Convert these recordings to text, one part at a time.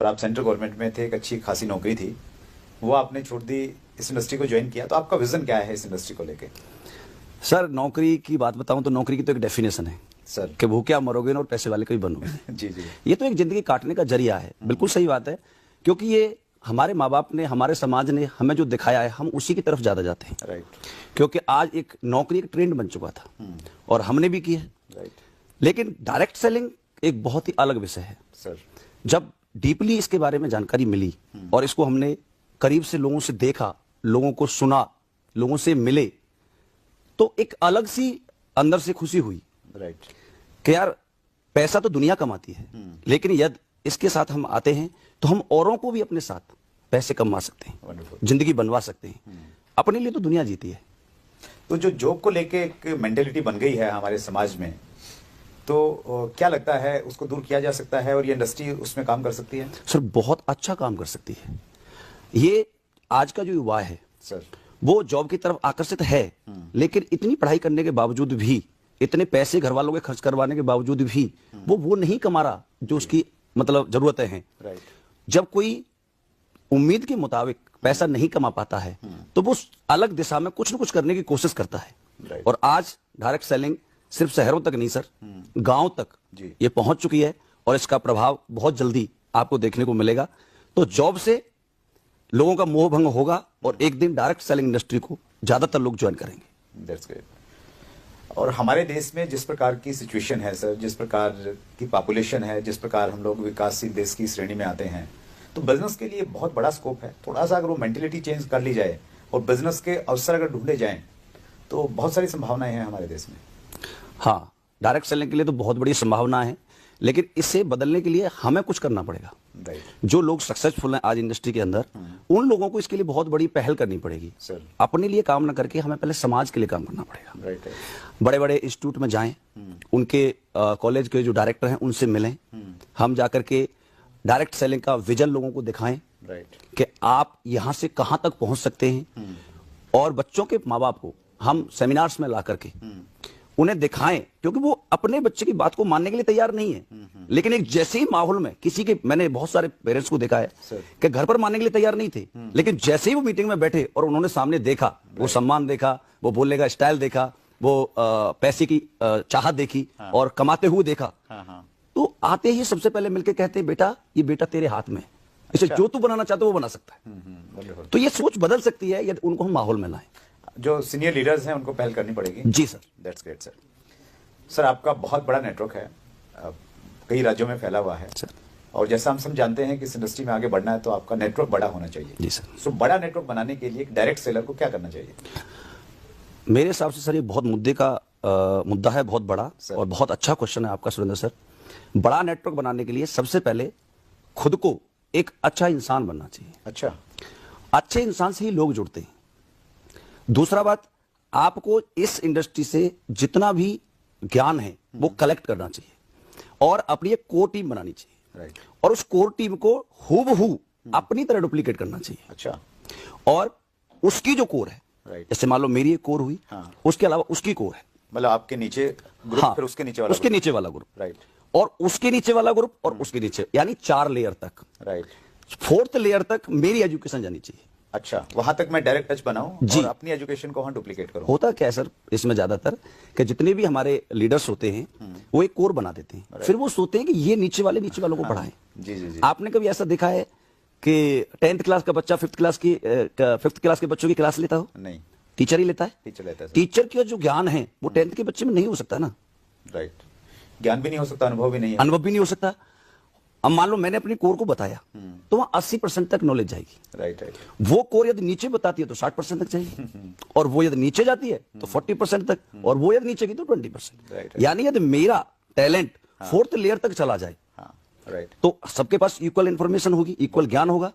आप central government में थे, एक अच्छी खासी नौकरी थी, वो आपने छोड़ दी, इस इंडस्ट्री को ज्वाइन किया। तो आपका विजन क्या है इस इंडस्ट्री को लेके? सर नौकरी की बात बताऊं तो नौकरी की तो एक डेफिनेशन है सर कि भूखे मरोगे ना और पैसे वाले कभी बनोगे। जी जी, ये तो एक जिंदगी काटने का जरिया है। बिल्कुल सही बात है, क्योंकि ये हमारे माँ बाप ने, हमारे समाज ने हमें जो दिखाया है, हम उसी की तरफ ज्यादा जाते हैं। राइट। क्योंकि आज एक नौकरी एक ट्रेंड बन चुका था और हमने भी की है। राइट। लेकिन डायरेक्ट सेलिंग एक बहुत ही अलग विषय है सर जब डीपली इसके बारे में जानकारी मिली और इसको हमने करीब से लोगों से देखा, लोगों को सुना, लोगों से मिले, तो एक अलग सी अंदर से खुशी हुई राइट कि यार पैसा तो दुनिया कमाती है, लेकिन यदि इसके साथ हम आते हैं तो हम औरों को भी अपने साथ पैसे कमा सकते हैं, वंडरफुल, जिंदगी बनवा सकते हैं। अपने लिए तो दुनिया जीती है। तो जो जॉब को लेके एक मेंटेलिटी बन गई है हमारे समाज में, तो क्या लगता है उसको दूर किया जा सकता है और ये इंडस्ट्री उसमें काम कर सकती है? सर बहुत अच्छा काम कर सकती है। ये आज का जो युवा है सर वो जॉब की तरफ आकर्षित है, लेकिन इतनी पढ़ाई करने के बावजूद भी, इतने पैसे घर वालों के खर्च करवाने के बावजूद भी वो नहीं कमा रहा जो उसकी मतलब जरूरतें हैं। राइट। जब कोई उम्मीद के मुताबिक पैसा नहीं कमा पाता है तो वो अलग दिशा में कुछ न कुछ करने की कोशिश करता है। राइट। और आज डायरेक्ट सेलिंग सिर्फ शहरों तक नहीं सर, गांव तक जी। ये पहुंच चुकी है और इसका प्रभाव बहुत जल्दी आपको देखने को मिलेगा। तो जॉब से लोगों का मोह भंग होगा और एक दिन डायरेक्ट सेलिंग इंडस्ट्री को ज्यादातर लोग ज्वाइन करेंगे। That's great. और हमारे देश में जिस प्रकार की सिचुएशन है सर, जिस प्रकार की पॉपुलेशन है, जिस प्रकार हम लोग विकासशील देश की श्रेणी में आते हैं, तो बिजनेस के लिए बहुत बड़ा स्कोप है। थोड़ा सा अगर वो मेंटेलिटी चेंज कर ली जाए और बिजनेस के अवसर अगर ढूंढे जाएं तो बहुत सारी संभावनाएं हैं हमारे देश में। हाँ, डायरेक्ट सेलिंग के लिए तो बहुत बड़ी संभावना है, लेकिन इसे बदलने के लिए हमें कुछ करना पड़ेगा। राइट। जो लोग सक्सेसफुल हैं आज इंडस्ट्री के अंदर, उन लोगों को इसके लिए बहुत बड़ी पहल करनी पड़ेगी। सर अपने लिए काम ना करके हमें पहले समाज के लिए काम करना पड़ेगा। राइट। बड़े बड़े इंस्टीट्यूट में जाएं, उनके कॉलेज के जो डायरेक्टर हैं उनसे मिलें, हम जाकर के डायरेक्ट सेलिंग का विजन लोगों को दिखाएं राइट। कि आप यहां से कहां तक पहुंच सकते हैं। और बच्चों के माँ बाप को हम सेमिनार्स में ला करके उन्हें दिखाएं, क्योंकि वो अपने बच्चे की बात को मानने के लिए तैयार नहीं है, लेकिन एक जैसे ही माहौल में किसी के, मैंने बहुत सारे पेरेंट्स को देखा है कि घर पर मानने के लिए तैयार नहीं थे, लेकिन जैसे ही वो मीटिंग में बैठे और उन्होंने सामने देखा, वो सम्मान देखा, वो बोलने का स्टाइल देखा, वो पैसे की चाहत देखी और कमाते हुए देखा, तो आते ही सबसे पहले मिलकर कहते हैं बेटा ये बेटा तेरे हाथ में, इसे जो तू बनाना चाहते हो वो बना सकता है। तो ये सोच बदल सकती है यदि उनको हम माहौल में लाएं। जो सीनियर लीडर्स हैं उनको पहल करनी पड़ेगी। जी sir. That's great sir. Sir आपका बहुत बड़ा नेटवर्क है, कई राज्यों में फैला हुआ है सर। और जैसा हम सब जानते हैं कि इस इंडस्ट्री में आगे बढ़ना है तो आपका नेटवर्क बड़ा होना चाहिए। जी सर। सो बड़ा नेटवर्क बनाने के लिए एक डायरेक्ट सेलर को क्या करना चाहिए? मेरे हिसाब से सर ये बहुत मुद्दा है, बहुत बड़ा और बहुत अच्छा क्वेश्चन है आपका सुरेंद्र सर। बड़ा नेटवर्क बनाने के लिए सबसे पहले खुद को एक अच्छा इंसान बनना चाहिए। अच्छा। अच्छे इंसान से ही लोग जुड़ते हैं। दूसरा बात, आपको इस इंडस्ट्री से जितना भी ज्ञान है वो कलेक्ट करना चाहिए और अपनी एक कोर टीम बनानी चाहिए। राइट। और उस कोर टीम को हूबहू अपनी तरह डुप्लीकेट करना चाहिए। अच्छा। और उसकी जो कोर है, राइट। जैसे मान लो मेरी एक कोर हुई, हाँ। उसके अलावा उसकी कोर है, मतलब आपके नीचे ग्रुप, हाँ, फिर उसके नीचे वाला उसके नीचे वाला ग्रुप, राइट, और उसके नीचे वाला ग्रुप और उसके नीचे, यानी 4 लेयर तक। राइट। 4th लेयर तक मेरी एजुकेशन जानी चाहिए। अच्छा, वहां तक मैं डायरेक्ट टच बनाऊं जी। और अपनी एजुकेशन को वहां डुप्लीकेट करूं। होता क्या है सर इसमें ज्यादातर कि जितने भी हमारे लीडर्स होते हैं वो एक कोर बना देते हैं, फिर वो सोचते हैं कि ये नीचे वालों को पढ़ाएं। जी जी जी। आपने कभी ऐसा देखा है कि 10th क्लास का बच्चा 5th क्लास के बच्चों की क्लास लेता हो? नहीं, टीचर ही लेता है। टीचर लेता है। टीचर का जो ज्ञान है वो 10th के बच्चे में नहीं हो सकता ना। राइट। ज्ञान भी नहीं हो सकता, अनुभव भी नहीं है। अनुभव भी नहीं हो सकता। अब मान लो मैंने अपनी कोर को बताया तो वहां 80% तक नॉलेज जाएगी। Right right. वो कोर यदि नीचे बताती है तो 60% तक जाएगी और वो यदि नीचे जाती है तो 40% तक, और वो यदि नीचे की तो 20%। राइट। यानी यदि मेरा टैलेंट 4th लेयर तक चला जाए राइट, तो सबके पास इक्वल इंफॉर्मेशन होगी, इक्वल ज्ञान होगा।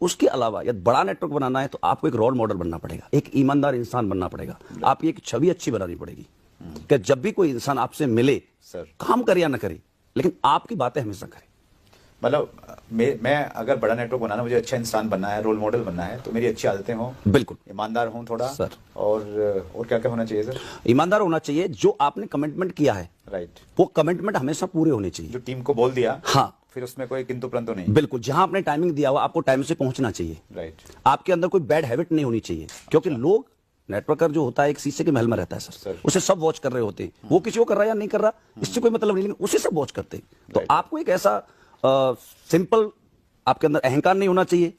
उसके अलावा यदि बड़ा नेटवर्क बनाना है तो आपको एक रोल मॉडल बनना पड़ेगा, एक ईमानदार इंसान बनना पड़ेगा। आपकी एक छवि अच्छी बनानी पड़ेगी कि जब भी कोई इंसान आपसे मिले, सर, काम करे या ना करे, लेकिन आपकी बातें हमेशा करे। मतलब मैं अगर बड़ा नेटवर्क बनाना, मुझे अच्छा इंसान बनना है, रोल मॉडल बनना है, तो मेरी अच्छी आदतें हों, बिल्कुल ईमानदार हूं थोड़ा सर। और क्या क्या होना चाहिए सर? ईमानदार होना चाहिए। जो आपने कमिटमेंट किया है, राइट, वो कमिटमेंट हमेशा पूरे होने चाहिए। जो टीम को बोल दिया, हाँ, फिर उसमें कोई किंतु परंतु नहीं। बिल्कुल, जहां आपने टाइमिंग दिया हुआ आपको टाइम से पहुंचना चाहिए। राइट। आपके अंदर कोई बैड हैबिट नहीं होनी चाहिए, क्योंकि लोग, नेटवर्कर जो होता है एक शीशे के महल में रहता है सर, उसे सब वॉच कर रहे होते हैं, वो किसी को कर रहा है या नहीं कर रहा इससे कोई मतलब नहीं, लेकिन उसे सब वॉच करते हैं। तो आपको एक ऐसा सिंपल, आपके अंदर अहंकार नहीं होना चाहिए